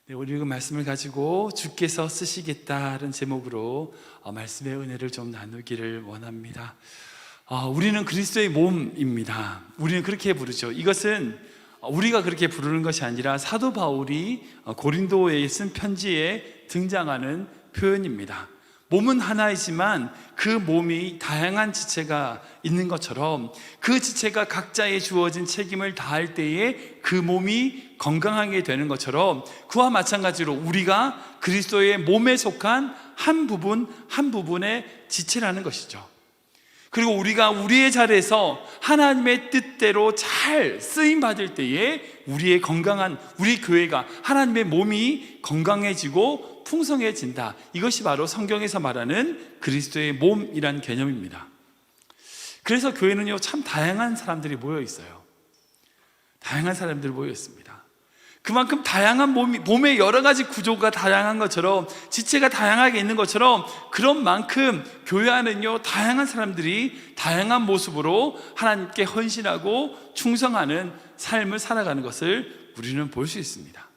네, 우리 그 말씀을 가지고 주께서 쓰시겠다는 제목으로 말씀의 은혜를 좀 나누기를 원합니다. 우리는 그리스도의 몸입니다. 우리는 그렇게 부르죠. 이것은 우리가 그렇게 부르는 것이 아니라 사도 바울이 고린도에 쓴 편지에 등장하는 표현입니다. 몸은 하나이지만 그 몸이 다양한 지체가 있는 것처럼 그 지체가 각자에 주어진 책임을 다할 때에 그 몸이 건강하게 되는 것처럼 그와 마찬가지로 우리가 그리스도의 몸에 속한 한 부분의 지체라는 것이죠. 그리고 우리가 우리의 자리에서 하나님의 뜻대로 잘 쓰임받을 때에 우리의 건강한 우리 교회가 하나님의 몸이 건강해지고 풍성해진다. 이것이 바로 성경에서 말하는 그리스도의 몸이란 개념입니다. 그래서 교회는요, 참 다양한 사람들이 모여 있어요. 다양한 사람들이 모여 있습니다. 그만큼 다양한 몸의 여러 가지 구조가 다양한 것처럼 지체가 다양하게 있는 것처럼 그런 만큼 교회 안은요, 다양한 사람들이 다양한 모습으로 하나님께 헌신하고 충성하는 삶을 살아가는 것을 우리는 볼 수 있습니다.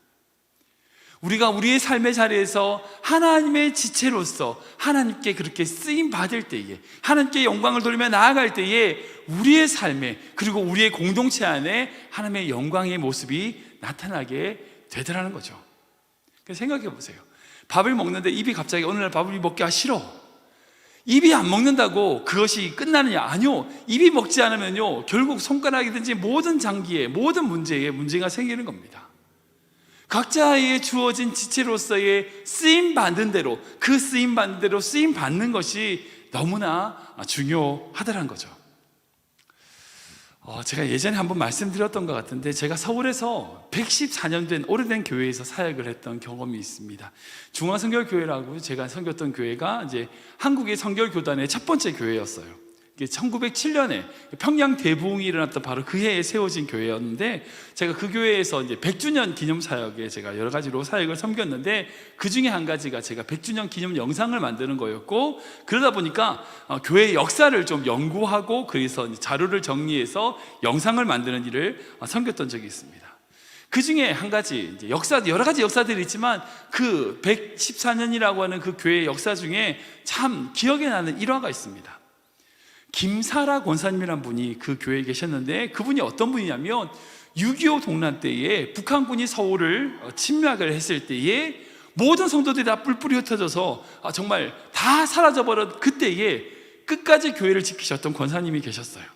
우리가 우리의 삶의 자리에서 하나님의 지체로서 하나님께 그렇게 쓰임 받을 때에, 하나님께 영광을 돌리며 나아갈 때에 우리의 삶에, 그리고 우리의 공동체 안에 하나님의 영광의 모습이 나타나게 되더라는 거죠. 생각해 보세요. 밥을 먹는데 입이 갑자기 어느 날 밥을 먹기가 싫어. 입이 안 먹는다고 그것이 끝나느냐? 아니요. 입이 먹지 않으면요, 결국 손가락이든지 모든 장기에, 모든 문제가 생기는 겁니다. 각자의 주어진 지체로서의 쓰임받는 대로, 그 쓰임받는 대로 쓰임받는 것이 너무나 중요하다는 거죠. 제가 예전에 한번 말씀드렸던 것 같은데, 제가 서울에서 114년 된 오래된 교회에서 사역을 했던 경험이 있습니다. 중앙성결교회라고 제가 섬겼던 교회가 이제 한국의 성결교단의 첫 번째 교회였어요. 1907년에 평양 대부흥이 일어났던 바로 그 해에 세워진 교회였는데, 제가 그 교회에서 이제 100주년 기념 사역에 제가 여러 가지로 사역을 섬겼는데, 그 중에 한 가지가 제가 100주년 기념 영상을 만드는 거였고, 그러다 보니까 교회의 역사를 좀 연구하고 그래서 자료를 정리해서 영상을 만드는 일을 섬겼던 적이 있습니다. 그 중에 한 가지, 이제 여러 가지 역사들이 있지만 그 114년이라고 하는 그 교회의 역사 중에 참 기억에 나는 일화가 있습니다. 김사라 권사님이란 분이 그 교회에 계셨는데, 그분이 어떤 분이냐면 6.25 동란 때에 북한군이 서울을 침략을 했을 때에 모든 성도들이 다 뿔뿔이 흩어져서 정말 다 사라져버린 그때에 끝까지 교회를 지키셨던 권사님이 계셨어요.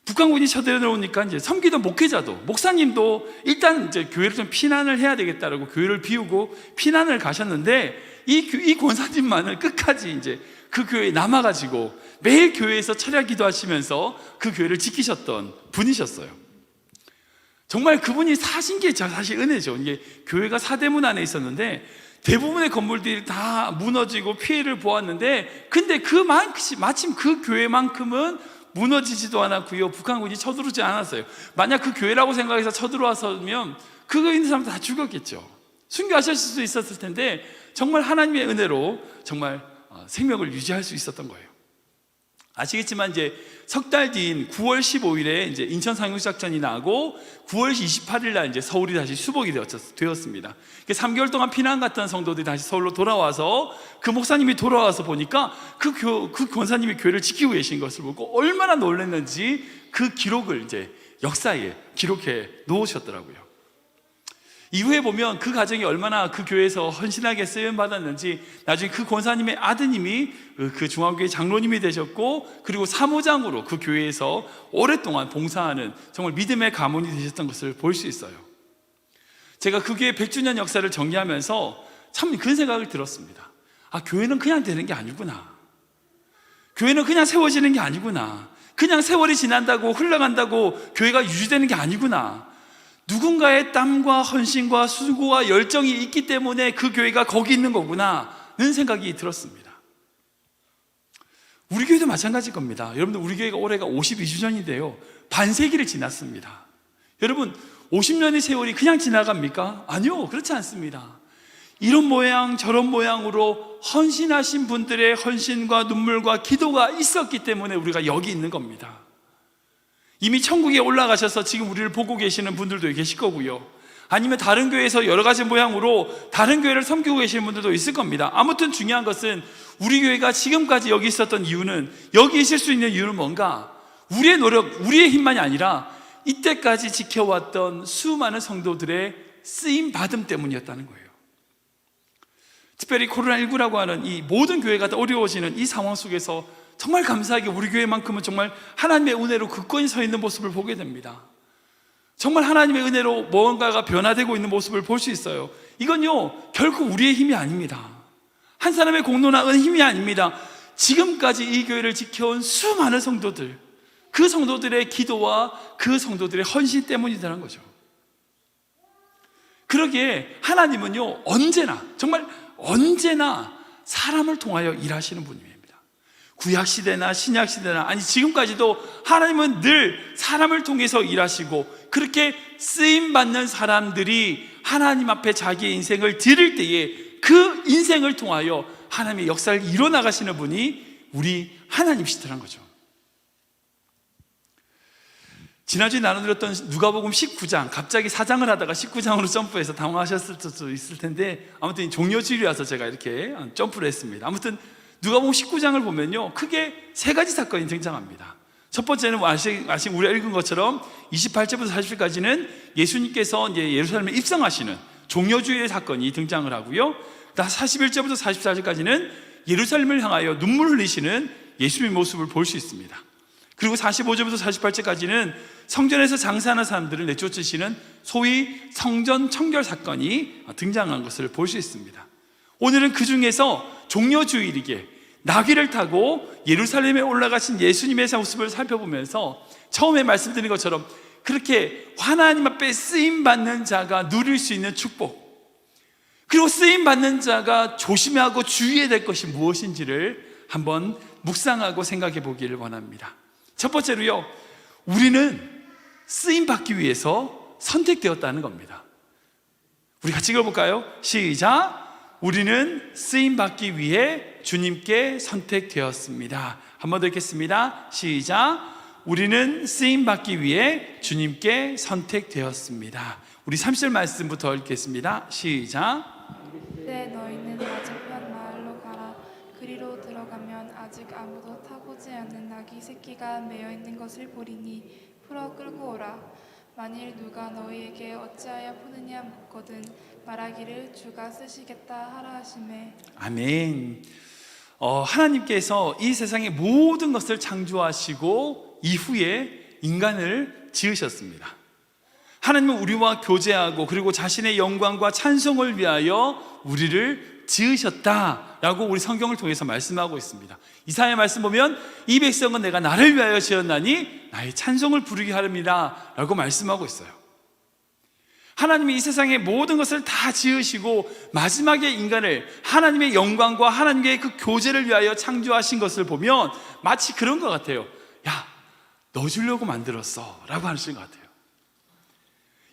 북한군이 쳐들어오니까 이제 섬기던 목회자도, 목사님도 일단 이제 교회를 좀 피난을 해야 되겠다라고 교회를 비우고 피난을 가셨는데, 이 권사님만은 끝까지 이제 그 교회에 남아가지고 매일 교회에서 철야 기도하시면서 그 교회를 지키셨던 분이셨어요. 정말 그분이 사신 게 사실 은혜죠. 이게 교회가 사대문 안에 있었는데 대부분의 건물들이 다 무너지고 피해를 보았는데, 근데 마침 그 교회만큼은 무너지지도 않았고요, 북한군이 쳐들어오지 않았어요. 만약 그 교회라고 생각해서 쳐들어왔으면 그거 있는 사람 다 죽었겠죠. 순교하실 수도 있었을 텐데 정말 하나님의 은혜로 정말 생명을 유지할 수 있었던 거예요. 아시겠지만 이제 석 달 뒤인 9월 15일에 이제 인천 상륙작전이 나고 9월 28일 날 이제 서울이 다시 수복이 되었습니다. 3개월 동안 피난 갔던 성도들이 다시 서울로 돌아와서 그 목사님이 돌아와서 보니까 그 권사님이 교회를 지키고 계신 것을 보고 얼마나 놀랐는지 그 기록을 이제 역사에 기록해 놓으셨더라고요. 이후에 보면 그 가정이 얼마나 그 교회에서 헌신하게 쓰임받았는지, 나중에 그 권사님의 아드님이 그 중앙교회 장로님이 되셨고, 그리고 사무장으로 그 교회에서 오랫동안 봉사하는 정말 믿음의 가문이 되셨던 것을 볼 수 있어요. 제가 그 교회 100주년 역사를 정리하면서 참 그런 생각을 들었습니다. 교회는 그냥 되는 게 아니구나. 교회는 그냥 세워지는 게 아니구나. 그냥 세월이 지난다고 흘러간다고 교회가 유지되는 게 아니구나. 누군가의 땀과 헌신과 수고와 열정이 있기 때문에 그 교회가 거기 있는 거구나는 생각이 들었습니다. 우리 교회도 마찬가지일 겁니다. 여러분들, 우리 교회가 올해가 52주년인데요 반세기를 지났습니다. 여러분, 50년의 세월이 그냥 지나갑니까? 아니요, 그렇지 않습니다. 이런 모양 저런 모양으로 헌신하신 분들의 헌신과 눈물과 기도가 있었기 때문에 우리가 여기 있는 겁니다. 이미 천국에 올라가셔서 지금 우리를 보고 계시는 분들도 계실 거고요, 아니면 다른 교회에서 여러 가지 모양으로 다른 교회를 섬기고 계시는 분들도 있을 겁니다. 아무튼 중요한 것은 우리 교회가 지금까지 여기 있었던 이유는, 여기 있을 수 있는 이유는 뭔가? 우리의 노력, 우리의 힘만이 아니라 이때까지 지켜왔던 수많은 성도들의 쓰임받음 때문이었다는 거예요. 특별히 코로나19라고 하는 이 모든 교회가 다 어려워지는 이 상황 속에서 정말 감사하게 우리 교회만큼은 정말 하나님의 은혜로 굳건히 서 있는 모습을 보게 됩니다. 정말 하나님의 은혜로 무언가가 변화되고 있는 모습을 볼 수 있어요. 이건요, 결코 우리의 힘이 아닙니다. 한 사람의 공로나 힘이 아닙니다. 지금까지 이 교회를 지켜온 수많은 성도들, 그 성도들의 기도와 그 성도들의 헌신 때문이라는 거죠. 그러기에 하나님은요, 언제나, 정말 언제나 사람을 통하여 일하시는 분입니다. 구약시대나 신약시대나, 아니 지금까지도 하나님은 늘 사람을 통해서 일하시고, 그렇게 쓰임받는 사람들이 하나님 앞에 자기의 인생을 드릴 때에 그 인생을 통하여 하나님의 역사를 이뤄나가시는 분이 우리 하나님이시더란 거죠. 지난주에 나눠드렸던 누가복음 19장, 갑자기 4장을 하다가 19장으로 점프해서 당황하셨을 수도 있을 텐데, 아무튼 종료주일이라서 제가 이렇게 점프를 했습니다. 아무튼 누가복음 19장을 보면요, 크게 세 가지 사건이 등장합니다. 첫 번째는 아직 우리가 읽은 것처럼 28절부터 40절까지는 예수님께서 이제 예루살렘에 입성하시는 종료주일의 사건이 등장을 하고요, 41절부터 44절까지는 예루살렘을 향하여 눈물 흘리시는 예수님의 모습을 볼 수 있습니다. 그리고 45절부터 48절까지는 성전에서 장사하는 사람들을 내쫓으시는 소위 성전 청결 사건이 등장한 것을 볼 수 있습니다. 오늘은 그 중에서 종료주일이기에 나귀를 타고 예루살렘에 올라가신 예수님의 모습을 살펴보면서 처음에 말씀드린 것처럼 그렇게 하나님 앞에 쓰임받는 자가 누릴 수 있는 축복, 그리고 쓰임받는 자가 조심하고 주의해야 될 것이 무엇인지를 한번 묵상하고 생각해 보기를 원합니다. 첫 번째로요, 우리는 쓰임받기 위해서 선택되었다는 겁니다. 우리 같이 읽어볼까요? 시작! 우리는 쓰임받기 위해 주님께 선택되었습니다. 한 번 더 읽겠습니다. 시작! 우리는 쓰임받기 위해 주님께 선택되었습니다. 우리 30절 말씀부터 읽겠습니다. 시작! 그때 너희는 아직 한 마을로 가라. 그리로 들어가면 아직 아무도 타보지 않는 나귀 새끼가 매여 있는 것을 보리니 풀어 끌고 오라. 만일 누가 너희에게 어찌하여 푸느냐 묻거든 말하기를 주가 쓰시겠다 하라 하시매. 아멘. 하나님께서 이 세상의 모든 것을 창조하시고 이후에 인간을 지으셨습니다. 하나님은 우리와 교제하고 그리고 자신의 영광과 찬송을 위하여 우리를 지으셨다라고 우리 성경을 통해서 말씀하고 있습니다. 이사야 말씀 보면 이 백성은 내가 나를 위하여 지었나니 나의 찬송을 부르게 하렵니다 라고 말씀하고 있어요. 하나님이 이 세상의 모든 것을 다 지으시고 마지막에 인간을 하나님의 영광과 하나님의 그 교제를 위하여 창조하신 것을 보면 마치 그런 것 같아요. 야, 너 주려고 만들었어 라고 하시는 것 같아요.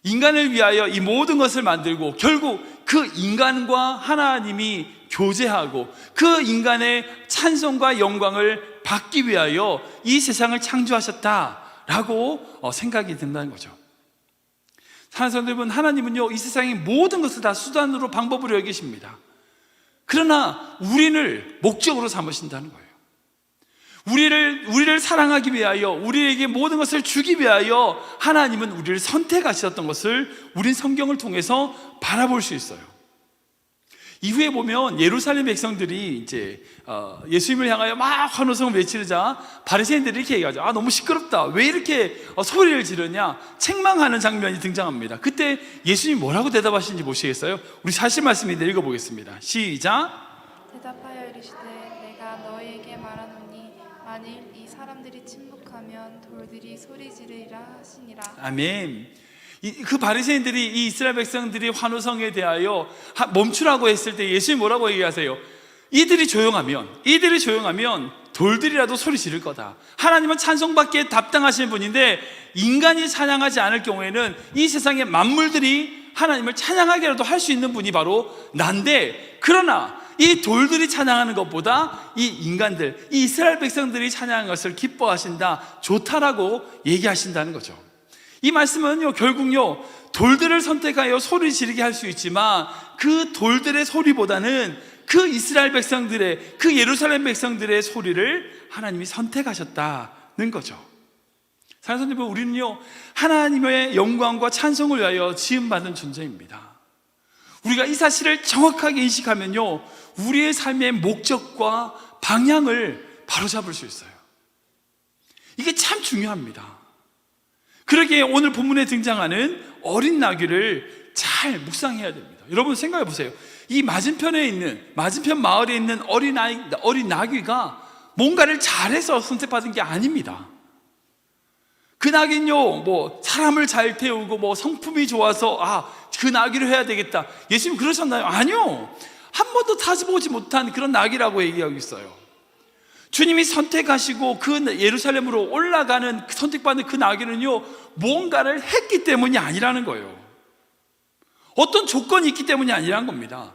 인간을 위하여 이 모든 것을 만들고 결국 그 인간과 하나님이 교제하고 그 인간의 찬송과 영광을 받기 위하여 이 세상을 창조하셨다라고 생각이 든다는 거죠. 사랑하는 성도 여러분, 하나님은요 이 세상의 모든 것을 다 수단으로 방법으로 여기십니다. 그러나 우리를 목적으로 삼으신다는 거예요. 우리를 사랑하기 위하여, 우리에게 모든 것을 주기 위하여 하나님은 우리를 선택하셨던 것을 우린 성경을 통해서 바라볼 수 있어요. 이후에 보면 예루살렘 백성들이 이제 예수님을 향하여 막 환호성을 외치자 바리새인들이 이렇게 얘기하죠. 아, 너무 시끄럽다. 왜 이렇게 소리를 지르냐? 책망하는 장면이 등장합니다. 그때 예수님이 뭐라고 대답하시는지 보시겠어요? 우리 사실 말씀인데 읽어보겠습니다. 시작. 대답하여 이르시되 내가 너희에게 말하노니 만일 이 사람들이 침묵하면 돌들이 소리 지르리라 하시니라. 아멘. 그 바리새인들이 이 이스라엘 백성들이 환호성에 대하여 멈추라고 했을 때 예수님이 뭐라고 얘기하세요? 이들이 조용하면 돌들이라도 소리 지를 거다. 하나님은 찬송받기에 답당하신 분인데 인간이 찬양하지 않을 경우에는 이 세상의 만물들이 하나님을 찬양하게라도 할 수 있는 분이 바로 난데, 그러나 이 돌들이 찬양하는 것보다 이 인간들, 이 이스라엘 백성들이 찬양하는 것을 기뻐하신다, 좋다라고 얘기하신다는 거죠. 이 말씀은요, 결국요, 돌들을 선택하여 소리 지르게 할 수 있지만 그 돌들의 소리보다는 그 이스라엘 백성들의, 그 예루살렘 백성들의 소리를 하나님이 선택하셨다는 거죠. 사랑하는 여러분, 우리는요, 하나님의 영광과 찬송을 위하여 지음받은 존재입니다. 우리가 이 사실을 정확하게 인식하면요, 우리의 삶의 목적과 방향을 바로잡을 수 있어요. 이게 참 중요합니다. 그러기에 오늘 본문에 등장하는 어린 나귀를 잘 묵상해야 됩니다. 여러분 생각해 보세요. 이 맞은편 마을에 있는 어린 나귀가 뭔가를 잘해서 선택받은 게 아닙니다. 그 나귀는요, 사람을 잘 태우고 성품이 좋아서 그 나귀를 해야 되겠다. 예수님 그러셨나요? 아니요. 한 번도 타지 보지 못한 그런 나귀라고 얘기하고 있어요. 주님이 선택하시고 그 예루살렘으로 올라가는 선택받는 그 나귀는요, 뭔가를 했기 때문이 아니라는 거예요. 어떤 조건이 있기 때문이 아니라는 겁니다.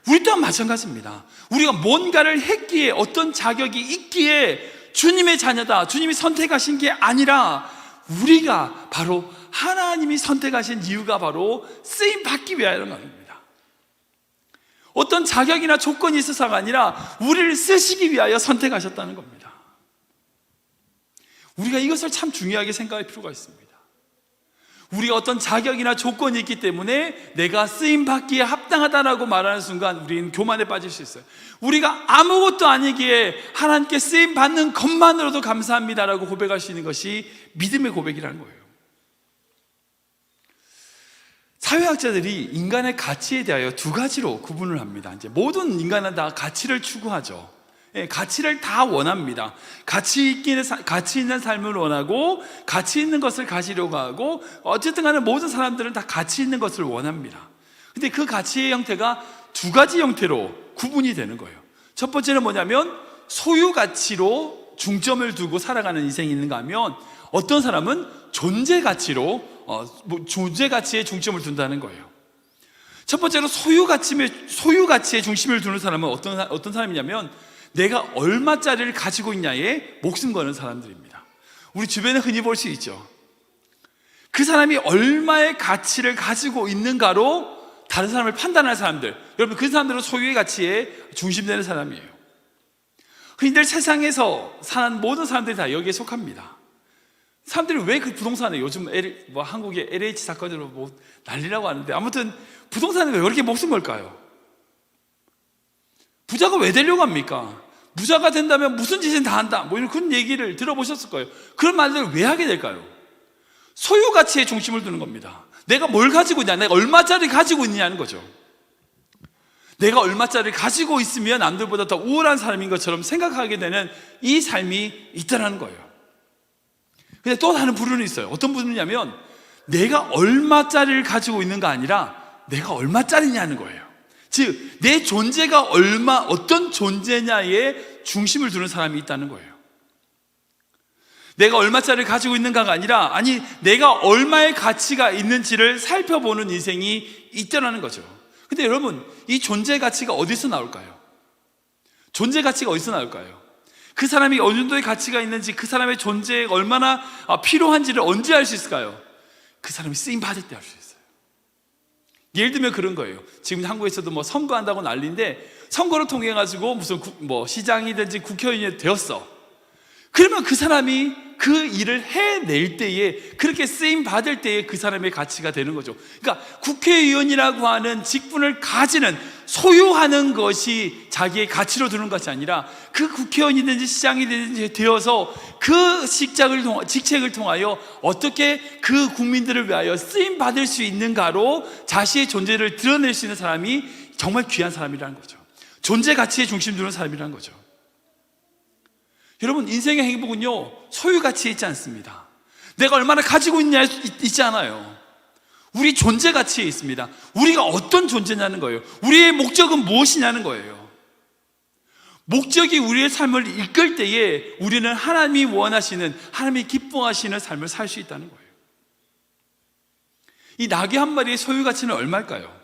우리 또한 마찬가지입니다. 우리가 뭔가를 했기에, 어떤 자격이 있기에 주님의 자녀다, 주님이 선택하신 게 아니라 우리가 바로 하나님이 선택하신 이유가 바로 쓰임 받기 위하여는 겁니다. 어떤 자격이나 조건이 있어서가 아니라 우리를 쓰시기 위하여 선택하셨다는 겁니다. 우리가 이것을 참 중요하게 생각할 필요가 있습니다. 우리가 어떤 자격이나 조건이 있기 때문에 내가 쓰임받기에 합당하다라고 말하는 순간 우리는 교만에 빠질 수 있어요. 우리가 아무것도 아니기에 하나님께 쓰임받는 것만으로도 감사합니다라고 고백할 수 있는 것이 믿음의 고백이라는 거예요. 사회학자들이 인간의 가치에 대하여 두 가지로 구분을 합니다. 이제 모든 인간은 다 가치를 추구하죠. 가치를 다 원합니다. 가치 있는 삶을 원하고, 가치 있는 것을 가지려고 하고, 어쨌든 간에 모든 사람들은 다 가치 있는 것을 원합니다. 근데 그 가치의 형태가 두 가지 형태로 구분이 되는 거예요. 첫 번째는 뭐냐면 소유 가치로 중점을 두고 살아가는 인생이 있는가 하면, 어떤 사람은 존재 가치로 존재 가치에 중점을 둔다는 거예요. 첫 번째로 소유 가치에 중심을 두는 사람은 어떤 사람이냐면 내가 얼마짜리를 가지고 있냐에 목숨 거는 사람들입니다. 우리 주변에 흔히 볼 수 있죠. 그 사람이 얼마의 가치를 가지고 있는가로 다른 사람을 판단하는 사람들, 여러분 그 사람들은 소유의 가치에 중심되는 사람이에요. 흔히들 세상에서 사는 모든 사람들이 다 여기에 속합니다. 사람들이 왜 그 부동산에 요즘 한국의 LH 사건으로 난리라고 하는데, 아무튼 부동산에 왜 그렇게 목숨 걸까요? 부자가 왜 되려고 합니까? 부자가 된다면 무슨 짓은 다 한다, 이런 그런 얘기를 들어보셨을 거예요. 그런 말들을 왜 하게 될까요? 소유 가치에 중심을 두는 겁니다. 내가 뭘 가지고 있냐, 내가 얼마짜리 가지고 있느냐는 거죠. 내가 얼마짜리 가지고 있으면 남들보다 더 우월한 사람인 것처럼 생각하게 되는 이 삶이 있다는 거예요. 근데 또 다른 부류는 있어요. 어떤 부류냐면 내가 얼마짜리를 가지고 있는가 아니라 내가 얼마짜리냐는 거예요. 즉 내 존재가 어떤 존재냐에 중심을 두는 사람이 있다는 거예요. 내가 얼마짜리를 가지고 있는가가 아니라, 내가 얼마의 가치가 있는지를 살펴보는 인생이 있다는 거죠. 근데 여러분, 이 존재 가치가 어디서 나올까요? 존재 가치가 어디서 나올까요? 그 사람이 어느 정도의 가치가 있는지, 그 사람의 존재가 얼마나 필요한지를 언제 알 수 있을까요? 그 사람이 쓰임 받을 때 알 수 있어요. 예를 들면 그런 거예요. 지금 한국에서도 선거한다고 난리인데, 선거를 통해 가지고 무슨 시장이든지 국회의원이 되었어. 그러면 그 사람이 그 일을 해낼 때에, 그렇게 쓰임 받을 때에 그 사람의 가치가 되는 거죠. 그러니까 국회의원이라고 하는 직분을 가지는, 소유하는 것이 자기의 가치로 두는 것이 아니라, 그 국회의원이든지 시장이든지 되어서 그 직책을 통하여 어떻게 그 국민들을 위하여 쓰임 받을 수 있는가로 자신의 존재를 드러낼 수 있는 사람이 정말 귀한 사람이라는 거죠. 존재 가치에 중심 두는 사람이라는 거죠. 여러분, 인생의 행복은요, 소유 가치에 있지 않습니다. 내가 얼마나 가지고 있냐 있지 않아요. 우리 존재 가치에 있습니다. 우리가 어떤 존재냐는 거예요. 우리의 목적은 무엇이냐는 거예요. 목적이 우리의 삶을 이끌 때에 우리는 하나님이 원하시는, 하나님이 기뻐하시는 삶을 살 수 있다는 거예요. 이 나귀 한 마리의 소유 가치는 얼마일까요?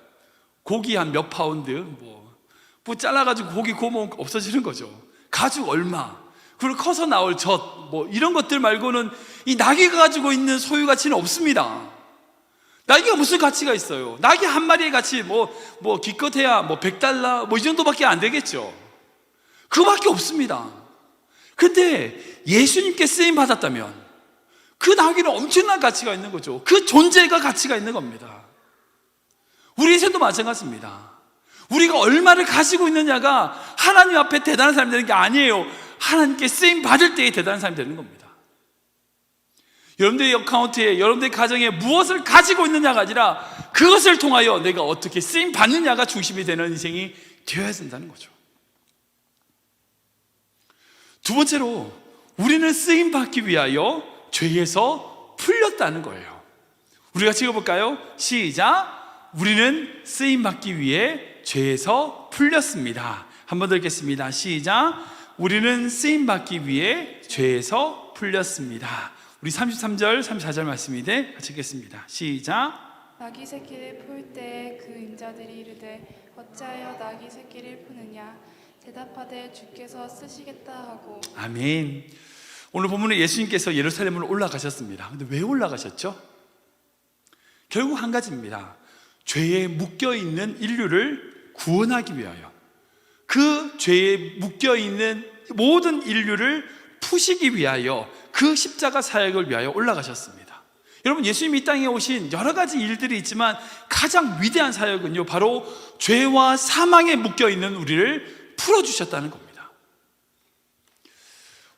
고기 한 몇 파운드, 잘라가지고 고기 구우면 없어지는 거죠. 가죽 얼마, 그리고 커서 나올 젖, 뭐 이런 것들 말고는 이 나귀가 가지고 있는 소유 가치는 없습니다. 나귀가 무슨 가치가 있어요? 나귀 한 마리의 가치 기껏해야 $100 이 정도밖에 안 되겠죠. 그거밖에 없습니다. 근데 예수님께 쓰임 받았다면 그 나귀는 엄청난 가치가 있는 거죠. 그 존재가 가치가 있는 겁니다. 우리 인생도 마찬가지입니다. 우리가 얼마를 가지고 있느냐가 하나님 앞에 대단한 사람이 되는 게 아니에요. 하나님께 쓰임 받을 때에 대단한 사람이 되는 겁니다. 여러분들의 어카운트에, 여러분들의 가정에 무엇을 가지고 있느냐가 아니라 그것을 통하여 내가 어떻게 쓰임 받느냐가 중심이 되는 인생이 되어야 된다는 거죠. 두 번째로, 우리는 쓰임 받기 위하여 죄에서 풀렸다는 거예요. 우리가 읽어볼까요? 시작. 우리는 쓰임 받기 위해 죄에서 풀렸습니다. 한 번 더 읽겠습니다. 시작. 우리는 쓰임 받기 위해 죄에서 풀렸습니다. 우리 33절, 34절 말씀인데 같이 읽겠습니다. 시작. 나귀 새끼를 풀 때에 그 인자들이 이르되 어찌하여 나귀 새끼를 푸느냐 대답하되 주께서 쓰시겠다 하고. 아멘. 오늘 본문에 예수님께서 예루살렘으로 올라가셨습니다. 근데 왜 올라가셨죠? 결국 한 가지입니다. 죄에 묶여있는 인류를 구원하기 위하여, 그 죄에 묶여있는 모든 인류를 푸시기 위하여 그 십자가 사역을 위하여 올라가셨습니다. 여러분, 예수님이 이 땅에 오신 여러 가지 일들이 있지만 가장 위대한 사역은요, 바로 죄와 사망에 묶여있는 우리를 풀어주셨다는 겁니다.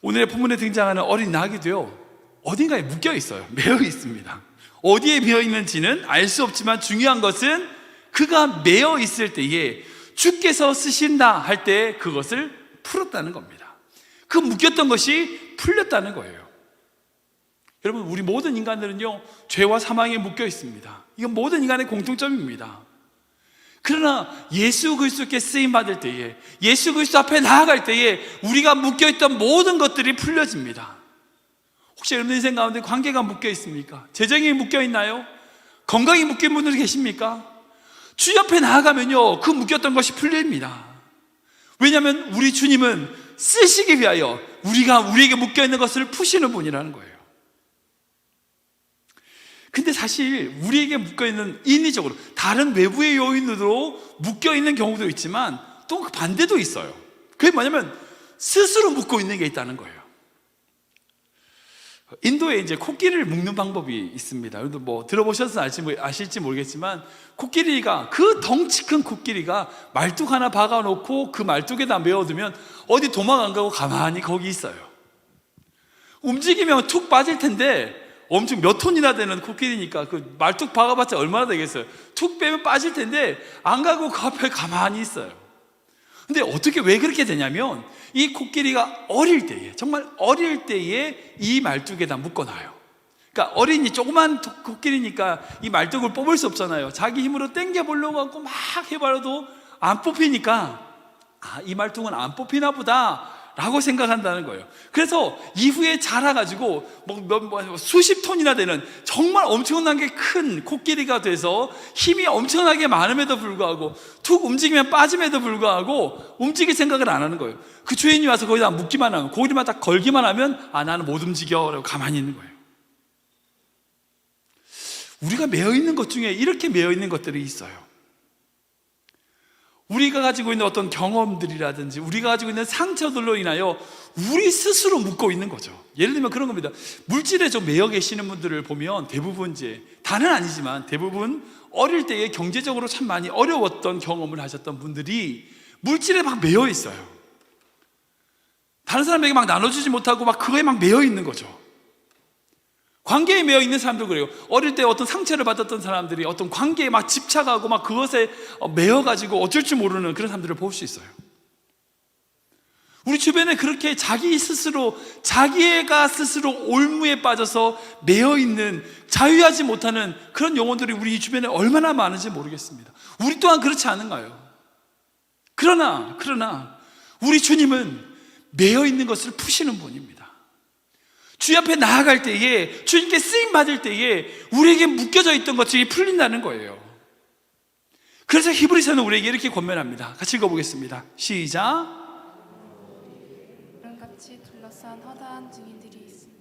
오늘의 본문에 등장하는 어린 나귀도요, 어딘가에 묶여있어요. 매여 있습니다. 어디에 매여 있는지는 알 수 없지만 중요한 것은 그가 매여 있을 때에 주께서 쓰신다 할 때 그것을 풀었다는 겁니다. 그 묶였던 것이 풀렸다는 거예요. 여러분, 우리 모든 인간들은요, 죄와 사망에 묶여 있습니다. 이건 모든 인간의 공통점입니다. 그러나 예수 그리스도께 쓰임 받을 때에, 예수 그리스도 앞에 나아갈 때에 우리가 묶여있던 모든 것들이 풀려집니다. 혹시 여러분 인생 가운데 관계가 묶여 있습니까? 재정이 묶여 있나요? 건강이 묶인 분들이 계십니까? 주 옆에 나아가면요, 그 묶였던 것이 풀립니다. 왜냐하면 우리 주님은 쓰시기 위하여 우리에게 묶여 있는 것을 푸시는 분이라는 거예요. 근데 사실 우리에게 묶여있는, 인위적으로 다른 외부의 요인으로 묶여있는 경우도 있지만 또 그 반대도 있어요. 그게 뭐냐면 스스로 묶고 있는 게 있다는 거예요. 인도에 이제 코끼리를 묶는 방법이 있습니다. 여러분들 뭐 들어보셔서 아실지 모르겠지만, 코끼리가, 그 덩치 큰 코끼리가 말뚝 하나 박아놓고 그 말뚝에다 메어두면 어디 도망 안 가고 가만히 거기 있어요. 움직이면 툭 빠질 텐데, 엄청 몇 톤이나 되는 코끼리니까 그 말뚝 박아봤자 얼마나 되겠어요. 툭 빼면 빠질 텐데 안 가고 그 앞에 가만히 있어요. 근데 왜 그렇게 되냐면, 이 코끼리가 어릴 때에, 정말 어릴 때에 이 말뚝에다 묶어놔요. 그러니까 어린이 조그만 코끼리니까 이 말뚝을 뽑을 수 없잖아요. 자기 힘으로 당겨보려고 하고 막 해봐도 안 뽑히니까, 이 말뚝은 안 뽑히나 보다 라고 생각한다는 거예요. 그래서 이후에 자라가지고 수십 톤이나 되는 정말 엄청나게 큰 코끼리가 돼서 힘이 엄청나게 많음에도 불구하고 툭 움직이면 빠짐에도 불구하고 움직일 생각을 안 하는 거예요. 그 주인이 와서 거기다 묶기만 하면, 고기만 딱 걸기만 하면 나는 못 움직여 라고 가만히 있는 거예요. 우리가 매여 있는 것 중에 이렇게 매여 있는 것들이 있어요. 우리가 가지고 있는 어떤 경험들이라든지 우리가 가지고 있는 상처들로 인하여 우리 스스로 묶고 있는 거죠. 예를 들면 그런 겁니다. 물질에 좀 매여 계시는 분들을 보면 대부분, 다는 아니지만 대부분 어릴 때에 경제적으로 참 많이 어려웠던 경험을 하셨던 분들이 물질에 막 매여 있어요. 다른 사람에게 막 나눠주지 못하고 막 그거에 막 매여 있는 거죠. 관계에 매여 있는 사람도 그래요. 어릴 때 어떤 상처를 받았던 사람들이 어떤 관계에 막 집착하고 막 그것에 매여가지고 어쩔 줄 모르는 그런 사람들을 볼 수 있어요. 우리 주변에 그렇게 자기가 스스로 올무에 빠져서 매여 있는, 자유하지 못하는 그런 영혼들이 우리 주변에 얼마나 많은지 모르겠습니다. 우리 또한 그렇지 않은가요? 그러나 우리 주님은 매여 있는 것을 푸시는 분입니다. 주 앞에 나아갈 때에, 주님께 쓰임 받을 때에 우리에게 묶여져 있던 것들이 풀린다는 거예요. 그래서 히브리서는 우리에게 이렇게 권면합니다. 같이 읽어보겠습니다. 시작. 같이 둘러싸 비롯한 허다한 증인들이 있으니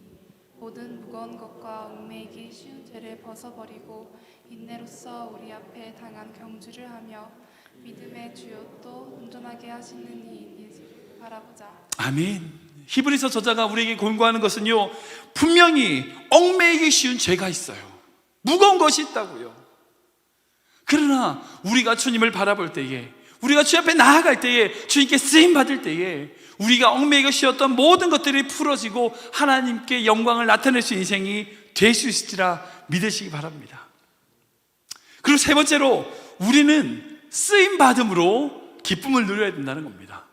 모든 무거운 것과 얽매이기 쉬운 죄를 벗어버리고 인내로써 우리 앞에 당한 경주를 하며 믿음의 주요 또 온전하게 하시는 이인 예수를 바라보자. 아멘. 히브리서 저자가 우리에게 권고하는 것은요, 분명히 얽매이기 쉬운 죄가 있어요. 무거운 것이 있다고요. 그러나 우리가 주님을 바라볼 때에, 우리가 주 앞에 나아갈 때에, 주님께 쓰임 받을 때에 우리가 얽매이기 쉬웠던 모든 것들이 풀어지고 하나님께 영광을 나타낼 수 있는 인생이 될 수 있을지라 믿으시기 바랍니다. 그리고 세 번째로, 우리는 쓰임 받음으로 기쁨을 누려야 된다는 겁니다.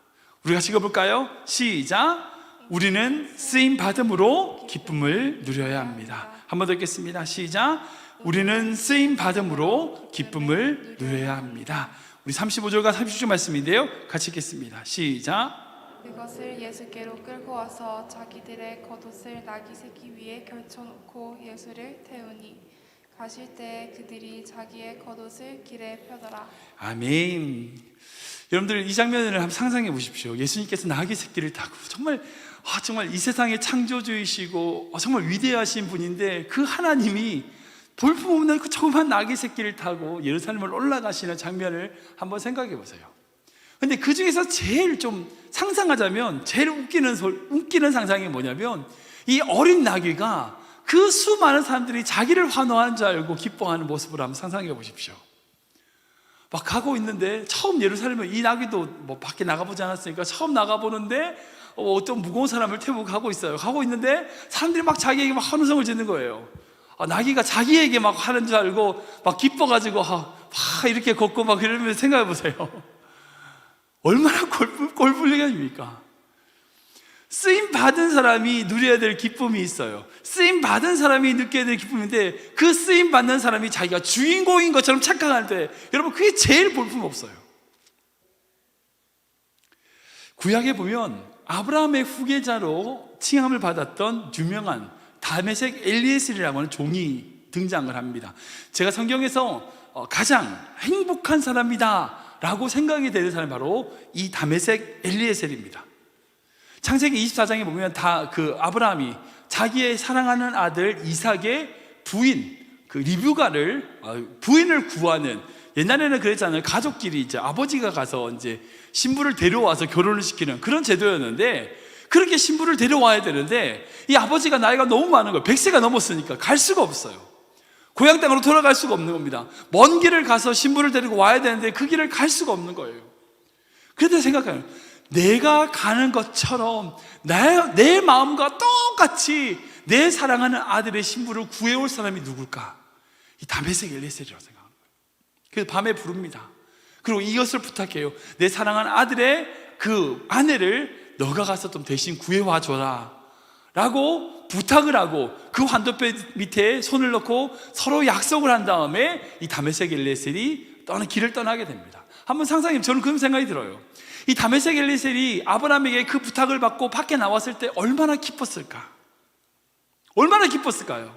우리가 같이 읽어볼까요? 시작. 우리는 쓰임 받음으로 기쁨을 누려야 합니다. 한 번 더 읽겠습니다. 시작. 우리는 쓰임 받음으로 기쁨을 누려야 합니다. 우리 35절과 36절 말씀인데요, 같이 읽겠습니다. 시작. 그것을 예수께로 끌고 와서 자기들의 겉옷을 나귀 새끼 위에 걸쳐놓고 예수를 태우니 가실 때 그들이 자기의 겉옷을 길에 펴더라. 아멘. 여러분들 이 장면을 한번 상상해 보십시오. 예수님께서 나귀 새끼를 타고 정말 이 세상의 창조주이시고 정말 위대하신 분인데, 그 하나님이 볼품없는 그 조그만 나귀 새끼를 타고 예루살렘을 올라가시는 장면을 한번 생각해 보세요. 근데 그 중에서 제일 좀 상상하자면 제일 웃기는 상상이 뭐냐면, 이 어린 나귀가 그 수많은 사람들이 자기를 환호한 줄 알고 기뻐하는 모습을 한번 상상해 보십시오. 막 가고 있는데, 처음 예루살렘에 이 나귀도 뭐 밖에 나가보지 않았으니까 처음 나가보는데 어떤 무거운 사람을 태우고 가고 있어요. 가고 있는데 사람들이 막 자기에게 막 환호성을 짓는 거예요. 나귀가 자기에게 막 하는 줄 알고 막 기뻐가지고 막 이렇게 걷고 막 이러면서 생각해 보세요. 얼마나 꼴불견입니까? 쓰임 받은 사람이 누려야 될 기쁨이 있어요. 쓰임 받은 사람이 느껴야 될 기쁨인데, 그 쓰임 받는 사람이 자기가 주인공인 것처럼 착각할 때, 여러분 그게 제일 볼품 없어요. 구약에 보면 아브라함의 후계자로 칭함을 받았던 유명한 다메섹 엘리에셀이라고 하는 종이 등장을 합니다. 제가 성경에서 가장 행복한 사람이다 라고 생각이 되는 사람이 바로 이 다메섹 엘리에셀입니다. 창세기 24장에 보면 아브라함이 자기의 사랑하는 아들 이삭의 부인 리브가를 부인을 구하는, 옛날에는 그랬잖아요. 가족끼리 이제 아버지가 가서 이제 신부를 데려와서 결혼을 시키는 그런 제도였는데, 그렇게 신부를 데려와야 되는데 이 아버지가 나이가 너무 많은 거예요. 100세가 넘었으니까 갈 수가 없어요. 고향 땅으로 돌아갈 수가 없는 겁니다. 먼 길을 가서 신부를 데리고 와야 되는데 그 길을 갈 수가 없는 거예요. 그런데 생각해요. 내가 가는 것처럼 내 마음과 똑같이 내 사랑하는 아들의 신부를 구해올 사람이 누굴까? 이 다메섹 엘리에셀이라고 생각하는 거예요. 그래서 밤에 부릅니다. 그리고 이것을 부탁해요. 내 사랑하는 아들의 그 아내를 너가 가서 좀 대신 구해와 줘라 라고 부탁을 하고, 그 환도뼈 밑에 손을 넣고 서로 약속을 한 다음에 이 다메섹 엘리에셀이 길을 떠나게 됩니다. 한번 상상해, 저는 그런 생각이 들어요. 이 다메섹 엘리에셀이 아브라함에게 그 부탁을 받고 밖에 나왔을 때 얼마나 기뻤을까? 얼마나 기뻤을까요?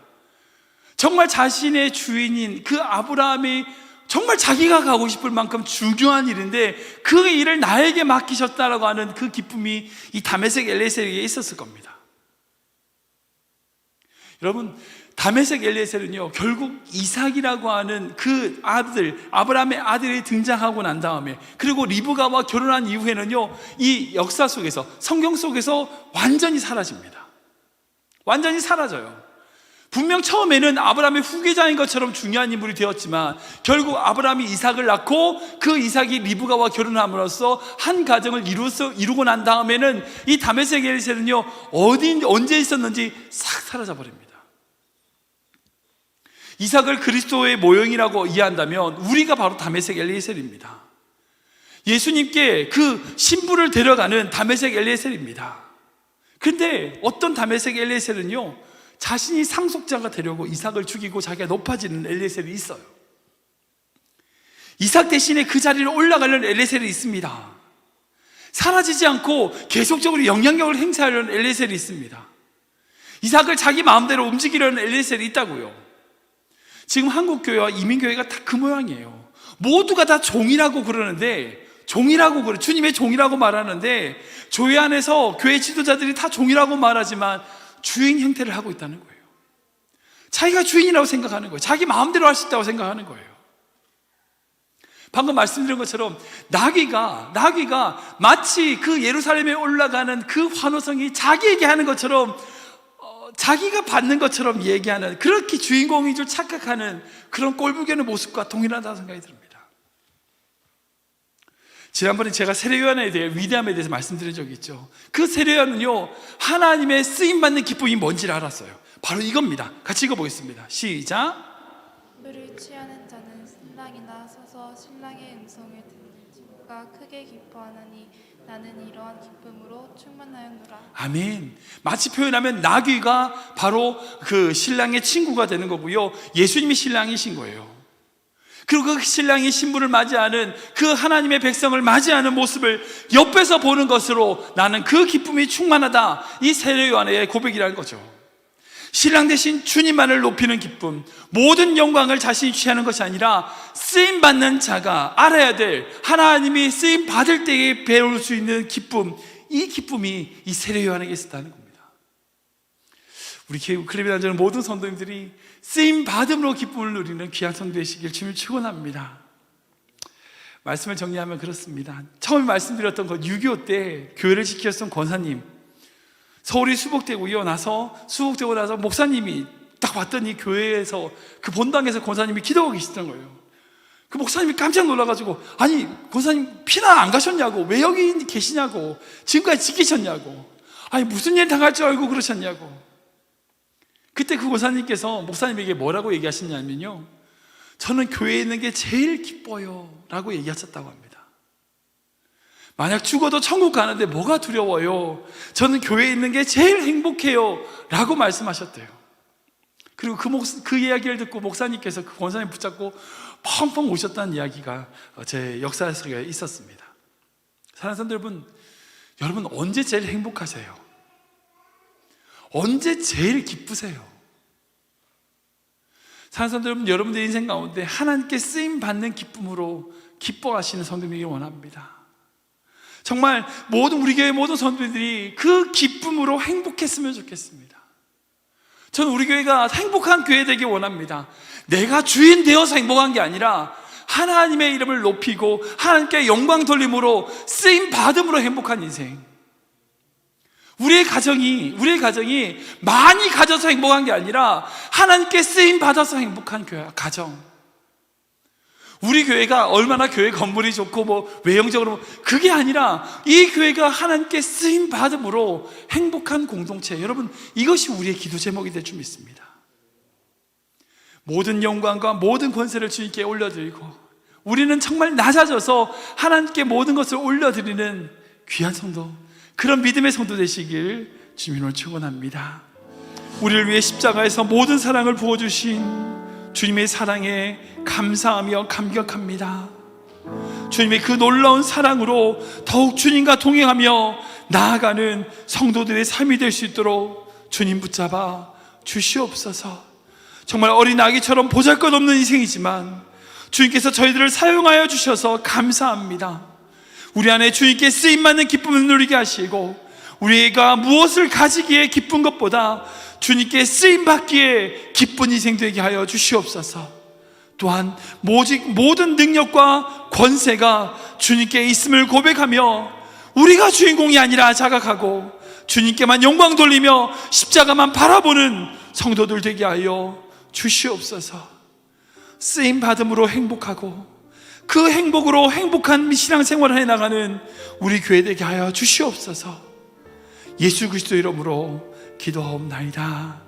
정말 자신의 주인인 그 아브라함이 정말 자기가 가고 싶을 만큼 중요한 일인데 그 일을 나에게 맡기셨다라고 하는 그 기쁨이 이 다메섹 엘리에셀에게 있었을 겁니다. 여러분, 다메섹 엘리에셀은요, 결국 이삭이라고 하는 그 아들, 아브라함의 아들이 등장하고 난 다음에, 그리고 리브가와 결혼한 이후에는요, 이 역사 속에서, 성경 속에서 완전히 사라집니다. 완전히 사라져요. 분명 처음에는 아브라함의 후계자인 것처럼 중요한 인물이 되었지만, 결국 아브라함이 이삭을 낳고 그 이삭이 리브가와 결혼함으로써 한 가정을 이루고 난 다음에는 이 다메섹 엘리에셀은요, 언제 있었는지 싹 사라져 버립니다. 이삭을 그리스도의 모형이라고 이해한다면 우리가 바로 다메섹 엘리에셀입니다. 예수님께 그 신부를 데려가는 다메섹 엘리에셀입니다. 그런데 어떤 다메섹 엘리에셀은요, 자신이 상속자가 되려고 이삭을 죽이고 자기가 높아지는 엘리에셀이 있어요. 이삭 대신에 그 자리를 올라가려는 엘리에셀이 있습니다. 사라지지 않고 계속적으로 영향력을 행사하려는 엘리에셀이 있습니다. 이삭을 자기 마음대로 움직이려는 엘리에셀이 있다고요. 지금 한국교회와 이민교회가 다 그 모양이에요. 모두가 다 종이라고 그러는데 종이라고 그래. 주님의 종이라고 말하는데 교회 안에서 교회 지도자들이 다 종이라고 말하지만 주인 형태를 하고 있다는 거예요. 자기가 주인이라고 생각하는 거예요. 자기 마음대로 할 수 있다고 생각하는 거예요. 방금 말씀드린 것처럼 나귀가 마치 그 예루살렘에 올라가는 그 환호성이 자기에게 하는 것처럼 자기가 받는 것처럼 얘기하는, 그렇게 주인공인 줄 착각하는 그런 꼴불견의 모습과 동일하다는 생각이 듭니다. 지난번에 제가 세례요한에 대해 위대함에 대해서 말씀드린 적이 있죠. 그 세례요한은요, 하나님의 쓰임받는 기쁨이 뭔지를 알았어요. 바로 이겁니다. 같이 읽어보겠습니다. 시작. 물을 취하는 자는 신랑이나 서서 신랑의 음성을 듣는 친구가 크게 기뻐하나니 나는 이러한 기쁨으로 충만하였노라. 아멘. 마치 표현하면 나귀가 바로 그 신랑의 친구가 되는 거고요, 예수님이 신랑이신 거예요. 그리고 그 신랑이 신부를 맞이하는, 그 하나님의 백성을 맞이하는 모습을 옆에서 보는 것으로 나는 그 기쁨이 충만하다, 이 세례요한의 고백이라는 거죠. 신랑 대신 주님만을 높이는 기쁨, 모든 영광을 자신이 취하는 것이 아니라 쓰임받는 자가 알아야 될, 하나님이 쓰임받을 때에 배울 수 있는 기쁨, 이 기쁨이 이 세례요한에게 있었다는 겁니다. 우리 크리비단저는 모든 성도님들이 쓰임받음으로 기쁨을 누리는 귀한 성도 되시길 주님을 축원합니다. 말씀을 정리하면 그렇습니다. 처음에 말씀드렸던 것, 6.25 때 교회를 지켰던 권사님, 서울이 수복되고 나서 목사님이 딱 왔더니 교회에서 그 본당에서 권사님이 기도하고 계시던 거예요. 그 목사님이 깜짝 놀라가지고, 아니 권사님 피난 안 가셨냐고, 왜 여기 계시냐고, 지금까지 지키셨냐고, 아니 무슨 일 당할 줄 알고 그러셨냐고. 그때 그 권사님께서 목사님에게 뭐라고 얘기하셨냐면요, 저는 교회에 있는 게 제일 기뻐요 라고 얘기하셨다고 합니다. 만약 죽어도 천국 가는데 뭐가 두려워요, 저는 교회에 있는 게 제일 행복해요 라고 말씀하셨대요. 그리고 그 이야기를 듣고 목사님께서 그 권사님 붙잡고 펑펑 우셨다는 이야기가 제 역사에서 있었습니다. 사랑하는 성도 여러분 언제 제일 행복하세요? 언제 제일 기쁘세요? 사랑하는 성도 여러분, 여러분들의 인생 가운데 하나님께 쓰임받는 기쁨으로 기뻐하시는 성도님이길 원합니다. 정말 우리 교회 모든 성도들이 그 기쁨으로 행복했으면 좋겠습니다. 저는 우리 교회가 행복한 교회 되길 원합니다. 내가 주인 되어서 행복한 게 아니라 하나님의 이름을 높이고 하나님께 영광 돌림으로 쓰임 받음으로 행복한 인생. 우리의 가정이 많이 가져서 행복한 게 아니라 하나님께 쓰임 받아서 행복한 가정. 우리 교회가 얼마나 교회 건물이 좋고 외형적으로, 그게 아니라 이 교회가 하나님께 쓰임 받음으로 행복한 공동체. 여러분, 이것이 우리의 기도 제목이 될 줄 믿습니다. 모든 영광과 모든 권세를 주님께 올려드리고, 우리는 정말 낮아져서 하나님께 모든 것을 올려드리는 귀한 성도, 그런 믿음의 성도 되시길 주님을 축원합니다. 우리를 위해 십자가에서 모든 사랑을 부어주신 주님의 사랑에 감사하며 감격합니다. 주님의 그 놀라운 사랑으로 더욱 주님과 동행하며 나아가는 성도들의 삶이 될 수 있도록 주님 붙잡아 주시옵소서. 정말 어린 아기처럼 보잘것없는 인생이지만 주님께서 저희들을 사용하여 주셔서 감사합니다. 우리 안에 주님께 쓰임받는 기쁨을 누리게 하시고, 우리가 무엇을 가지기에 기쁜 것보다 주님께 쓰임받기에 기쁜 인생 되게 하여 주시옵소서. 또한 모든 능력과 권세가 주님께 있음을 고백하며 우리가 주인공이 아니라 자각하고 주님께만 영광 돌리며 십자가만 바라보는 성도들 되게 하여 주시옵소서. 쓰임받음으로 행복하고 그 행복으로 행복한 신앙생활을 해나가는 우리 교회 되게 하여 주시옵소서. 예수 그리스도 이름으로 기도하옵나이다.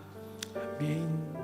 아멘.